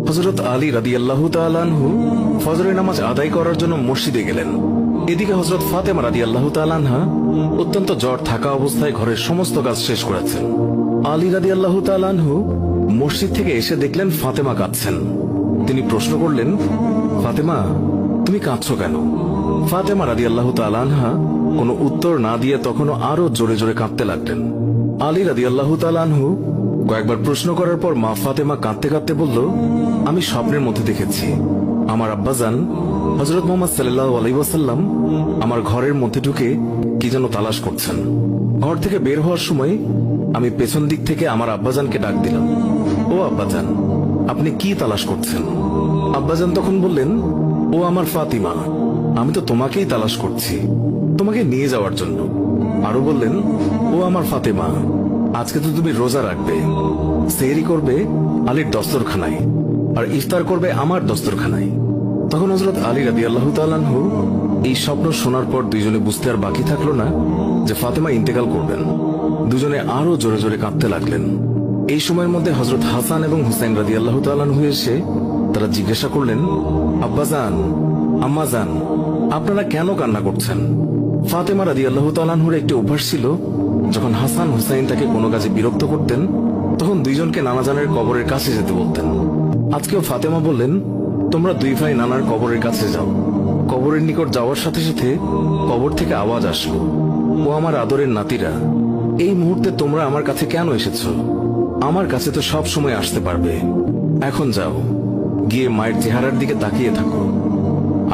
হযরত আলী রাদিয়াল্লাহু তাআলা আনহু ফজরের নামাজ আদায় করার জন্য মসজিদে গেলেন। এদিকে হযরত ফাতেমা রাদিয়াল্লাহু তাআলা আনহা অত্যন্ত জ্বর থাকা অবস্থায় ঘরের সমস্ত কাজ শেষ করেছেন। আলী রাদিয়াল্লাহু তাআলা আনহু মসজিদ থেকে এসে দেখলেন ফাতেমা কাঁদছেন। তিনি প্রশ্ন করলেন, ফাতেমা, তুমি কাঁদছো কেন? ফাতেমা রাদিয়াল্লাহু তাআলা আনহা কোনো উত্তর না দিয়ে তখনও আরো জোরে জোরে কাঁদতে লাগলেন। আলী রাদিয়াল্লাহু তাআলা আনহু কয়েকবার প্রশ্ন করার পর মা ফাতেমা কাঁদতে কাঁদতে বলল, আমি স্বপ্নের মধ্যে দেখেছি আমার আব্বাজান হযরত মুহাম্মদ সাল্লাল্লাহু আলাইহি ওয়াসাল্লাম আমার ঘরের মধ্যে ঢুকে কি যেন তালাশ করছেন। ঘর থেকে বের হওয়ার সময় আমি পেছন দিক থেকে আমার আব্বাজানকে ডাক দিলাম, ও আব্বাজান, আপনি কি তালাশ করছেন? আব্বাজান তখন বললেন, ও আমার ফাতিমা, আমি তো তোমাকেই তালাশ করছি, তোমাকে নিয়ে যাওয়ার জন্য। আরো বললেন, ও আমার ফাতেমা, আজকে তো তুমি রোজা রাখবে, সেহরি করবে আলীর দস্তরখানায় আর ইফতার করবে আমার দস্তরখানায়। তখন হযরত আলী রাদিয়াল্লাহু তাআলা আনহু এই স্বপ্ন শোনার পর দুইজনে বুঝতে আর বাকি থাকলো না যে ফাতেমা ইন্তেকাল করবেন। দুজনে আরো জোরে জোরে কাঁদতে লাগলেন। এই সময়ের মধ্যে হযরত হাসান এবং হুসাইন রাদিয়াল্লাহু তাআলা আনহু এসে তারা জিজ্ঞাসা করলেন, আব্বাজান, আম্মাজান, আপনারা কেন কান্না করছেন? ফাতেমা রাদিয়াল্লাহু তাআলা আনহুর একটি অভ্যাস ছিল, যখন হাসান হুসাইন তাকে কোনো কাজে বিরক্ত করতেন তখন দুইজনকে নানাজানের কবরের কাছে যেতে বলতেন। আজকেও ফাতেমা বললেন, তোমরা দুই ভাই নানার কবরের কাছে যাও। কবরের নিকট যাওয়ার সাথে সাথে কবর থেকে আওয়াজ আসলো, ও আমার আদরের নাতিরা, এই মুহূর্তে তোমরা আমার কাছে কেন এসেছো? আমার কাছে তো সব সময় আসতে পারবে। এখন যাও, গিয়ে মায়ের চেহারার দিকে তাকিয়ে থাকো।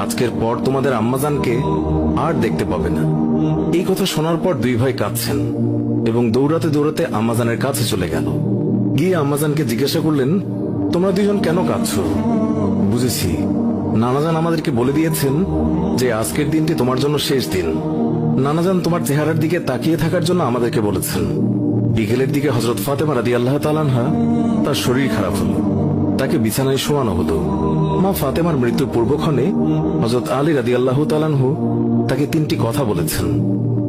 আজকের পর তোমাদের আম্মাজানকে আর দেখতে পাবে না। এই কথা শোনার পর দুই ভাই কাঁদছেন এবং দৌড়াতে দৌড়াতে আম্মাজানের কাছে চলে গেল। গিয়ে আম্মাজানকে জিজ্ঞাসা করলেন, তোমরা দুইজন কেন কাঁদছো? বুঝেছি, নানাজান আমাদেরকে বলে দিয়েছেন যে আজকের দিনটি তোমার জন্য শেষ দিন। নানাজান তোমার চেহারার দিকে তাকিয়ে থাকার জন্য আমাদেরকে বলেছেন। বিকেলের দিকে হযরত ফাতেমা রাদিয়াল্লাহু তাআলা আনহা তার শরীর খারাপ হলো, তাকে বিছানায় শোয়ানো হলো। মা ফাতেমার মৃত্যুর পূর্বক্ষণে হযরত আলী রাদিয়াল্লাহু তাআলা আনহু তাকে তিনটি কথা বলেছেন।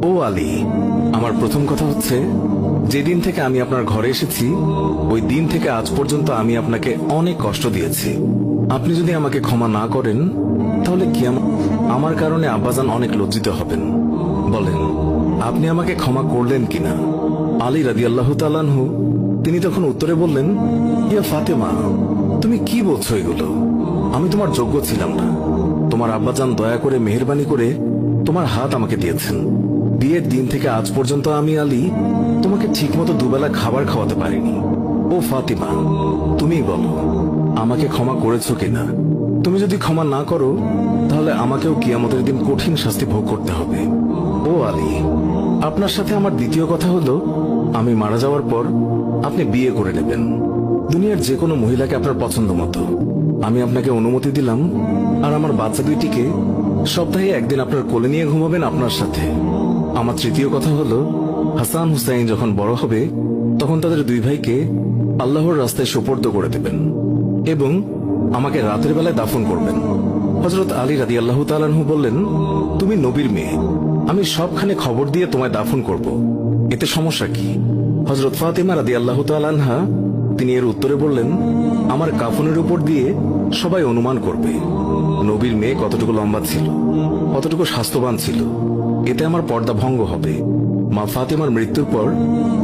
ও আলী, আমার প্রথম কথা হচ্ছে, যেদিন থেকে আমি আপনার ঘরে এসেছি ওই দিন থেকে আজ পর্যন্ত আমি আপনাকে অনেক কষ্ট দিয়েছি। আপনি যদি আমাকে ক্ষমা না করেন তাহলে কি আমার কারণে আব্বাজান অনেক লজ্জিত হবেন। বলেন, আপনি আমাকে ক্ষমা করলেন কিনা? আলী রাদিয়াল্লাহু তাআলা আনহু তিনি তখন উত্তরে বললেন, ইয়া ফাতেমা, তুমি কি বলছো এগুলো? আমি তোমার যোগ্য ছিলাম না। তোমার আব্বাজান দয়া করে মেহেরবানি করে তোমার হাত আমাকে দিয়েছেন। বিয়ের দিন থেকে আজ পর্যন্ত আমি আলী তোমাকে ঠিকমতো দুবেলা খাবার খাওয়াতে পারিনি। ও ফাতিমা, তুমিই বলো, আমাকে ক্ষমা করেছো কিনা? তুমি যদি ক্ষমা না করো তাহলে আমাকেও কিয়ামতের দিন কঠিন শাস্তি ভোগ করতে হবে। ও আলী, আপনার সাথে আমার দ্বিতীয় কথা হলো, আমি মারা যাওয়ার পর আপনি বিয়ে করে নেবেন দুনিয়ার যে কোনো মহিলাকে আপনার পছন্দ মতো। আমি আপনাকে অনুমতি দিলাম, আর আমার বাচ্চা দুইটিকে সপ্তাহে একদিন আপনার কোলে নিয়ে ঘুমাবেন আপনার সাথে। আমার তৃতীয় কথা হলো, হাসান হুসাইন যখন বড় হবে তখন তাদের দুই ভাইকে আল্লাহর রাস্তায় সোপর্দ করে দেবেন এবং আমাকে রাতের বেলায় দাফন করবেন। হযরত আলী রাদিয়াল্লাহু তাআলা আনহু বললেন, তুমি নবীর মেয়ে, আমি সবখানে খবর দিয়ে তোমায় দাফন করব, এতে সমস্যা কি? হযরত ফাতেমা রাদিয়াল্লাহু তাআলা আনহা তিনি এর উত্তরে বললেন, আমার কাফনের উপর দিয়ে সবাই অনুমান করবে নবীর মেয়ে কতটুকু লম্বা ছিল, কতটুকু স্বাস্থ্যবান ছিল, এতে আমার পর্দা ভঙ্গ হবে। মা ফাতেমার মৃত্যুর পর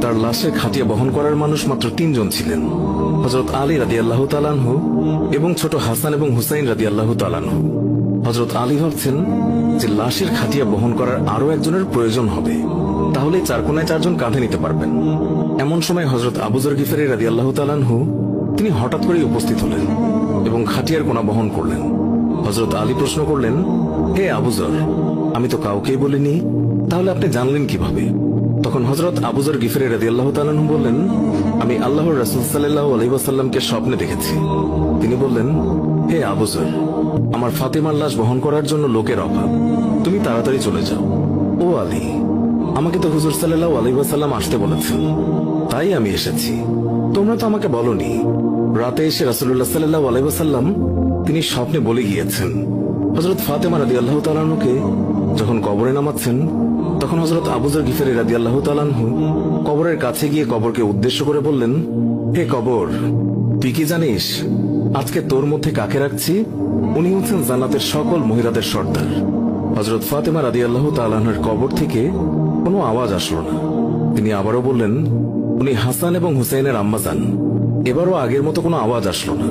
তার লাশের খাটিয়া বহন করার মানুষ মাত্র 3 জন ছিলেন, হযরত আলী রাদিয়াল্লাহু তাআলা আনহু এবং ছোট হাসান এবং হুসাইন রাদিয়াল্লাহু তাআলা আনহু। হযরত আলী ভাবছেন যে লাশের খাটিয়া বহন করার আরো একজনের প্রয়োজন হবে, তাহলে 4 কোনায় 4 জন কাঁধে নিতে পারবেন। এমন সময় হযরত আবু যর গিফারী রাদিয়াল্লাহু তাআলা আনহু তিনি হঠাৎ করেই উপস্থিত হলেন এবং খাটিয়ার কোনা বহন করলেন। হযরত আলী প্রশ্ন করলেন, হে আবু যর, আমি তো কাউকেই বলিনি, তাহলে আপনি জানলেন কিভাবে? তখন হযরত আবু যর গিফারী রাদিয়াল্লাহু তাআলা আনহু বললেন, আমি আল্লাহর রাসূল সাল্লাল্লাহু আলাইহি ওয়াসাল্লামকে স্বপ্নে দেখেছি। তিনি বললেন, হে আবু যর, আমার ফাতেমার লাশ বহন করার জন্য লোকের অভাব, তুমি তাড়াতাড়ি চলে যাও। ও আলী, আমাকে তো হুজুর সাল্লাল্লাহু আলাইহি ওয়াসাল্লাম আসতে বলেছেন, তাই আমি এসেছি। তোমরা তো আমাকে বলনি। রাতে এসে রাসূলুল্লাহ সাল্লাল্লাহু আলাইহি ওয়াসাল্লাম তিনি স্বপ্নে বলে গিয়েছেন হযরত ফাতেমা রাদিয়াল্লাহু তাআলা আনহুকে যখন কবরে নামাচ্ছেন তখন হযরত আবু যর গিফারী রাদিয়াল্লাহু তাআলা আনহু কবরের কাছে গিয়ে কবরকে উদ্দেশ্য করে বললেন, হে কবর, তুই কি জানিস আজকে তোর মধ্যে কাকে রাখছি? উনি হচ্ছেন জান্নাতের সকল মহিলাদের সর্দার। হযরত ফাতেমা রাদিয়াল্লাহু তাআলা আনহার কবর থেকে কোনো আওয়াজ আসলো না। তিনি আবারও বললেন, উনি হাসান এবং হুসাইনের আম্মা যান। এবারও আগের মতো কোনো আওয়াজ আসলো না।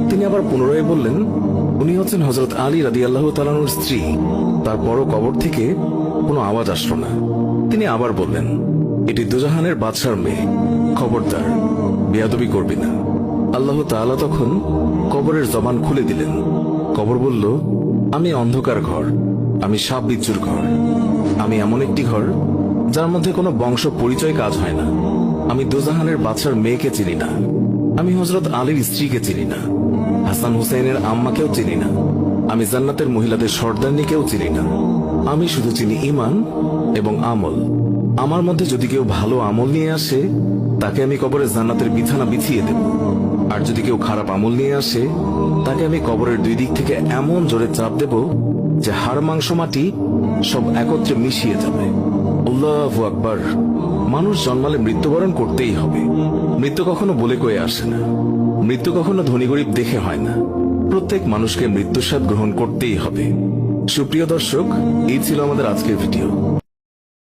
তিনি আবার পুনরায় বললেন, উনি হচ্ছেন হযরত আলী রাদিয়াল্লাহু তাআলা আনহুর স্ত্রী। তারপরও কবর থেকে কোনো আওয়াজ আসলো না। তিনি আবার বললেন, এটি দুজাহানের বাদশার মেয়ে, খবরদার বেয়াদবি করবি না। আল্লাহ তাআলা তখন কবরের জবান খুলে দিলেন। কবর বলল, আমি অন্ধকার ঘর, আমি সাপ বিচ্ছুর ঘর, আমি এমন একটি ঘর যার মধ্যে কোনো বংশ পরিচয় কাজ হয় না। আমি দুজাহানের বাদশার মেয়েকে চিনি না, আমি হযরত আলীর স্ত্রীকে চিনি না, হাসান হুসাইনের আম্মাকেও চিনি না, আমি জান্নাতের মহিলাদের সর্দারনিকেও চিনি না। আমি শুধু চিনি ঈমান এবং আমল। আমার মধ্যে যদি কেউ ভালো আমল নিয়ে আসে, তাকে আমি কবরে জান্নাতের বিছানা বিছিয়ে দেব। আর যদি কেউ খারাপ আমল নিয়ে আসে, তাকে আমি কবরের দুই দিক থেকে এমন জোরে চাপ দেব যে হাড় মাংস মাটি সব একত্রে মিশিয়ে যাবে। আল্লাহু আকবার। মানুষ জন্মালে মৃত্যুবরণ করতেই হবে। মৃত্যু কখনো বলে কয়ে আসে না, মৃত্যু কখনো ধনী গরিব দেখে হয় না। প্রত্যেক মানুষকে মৃত্যুর স্বাদ গ্রহণ করতেই হবে। সুপ্রিয় দর্শক, এই ছিল আমাদের আজকের ভিডিও।